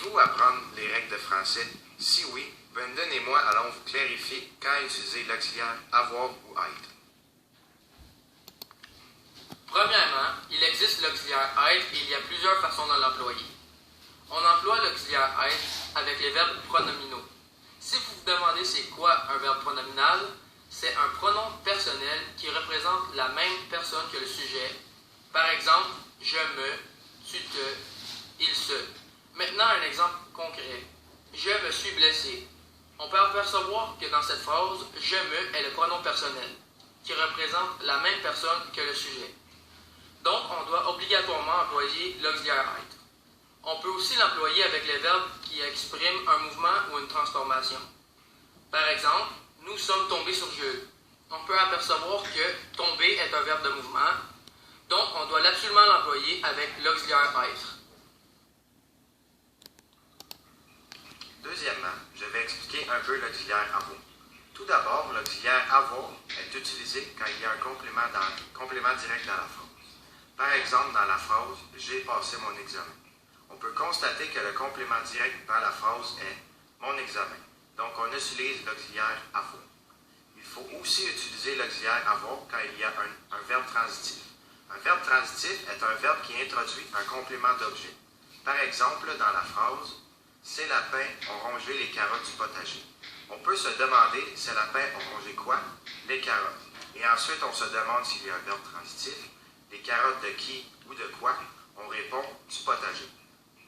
Savez-vous apprendre les règles de français? Si oui, donnez-moi, allons vous clarifier quand utiliser l'auxiliaire avoir ou être. Premièrement, il existe l'auxiliaire être et il y a plusieurs façons de l'employer. On emploie l'auxiliaire être avec les verbes pronominaux. Si vous vous demandez c'est quoi un verbe pronominal, c'est un pronom personnel qui représente la même personne que le sujet. Par exemple, je me, tu te, il se. Maintenant, un exemple concret. Je me suis blessé. On peut apercevoir que dans cette phrase, je me est le pronom personnel, qui représente la même personne que le sujet. Donc, on doit obligatoirement employer l'auxiliaire être. On peut aussi l'employer avec les verbes qui expriment un mouvement ou une transformation. Par exemple, nous sommes tombés sur Jules. On peut apercevoir que tomber est un verbe de mouvement, donc on doit absolument l'employer avec l'auxiliaire être. Deuxièmement, je vais expliquer un peu l'auxiliaire avoir. Tout d'abord, l'auxiliaire avoir est utilisé quand il y a un complément direct dans la phrase. Par exemple, dans la phrase « J'ai passé mon examen ». On peut constater que le complément direct dans la phrase est « mon examen ». Donc, on utilise l'auxiliaire avoir. Il faut aussi utiliser l'auxiliaire avoir quand il y a un verbe transitif. Un verbe transitif est un verbe qui introduit un complément d'objet. Par exemple, dans la phrase « Ces lapins ont rongé les carottes du potager ». On peut se demander « Ces lapins ont rongé quoi? Les carottes ». Et ensuite, on se demande s'il y a un verbe transitif. Les carottes de qui ou de quoi? On répond du potager.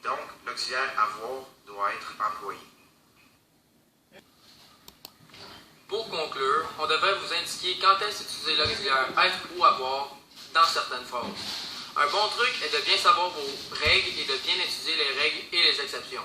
Donc, l'auxiliaire avoir doit être employé. Pour conclure, on devrait vous indiquer quand est-ce utiliser l'auxiliaire être ou avoir dans certaines phrases. Un bon truc est de bien savoir vos règles et de bien étudier les règles et les exceptions.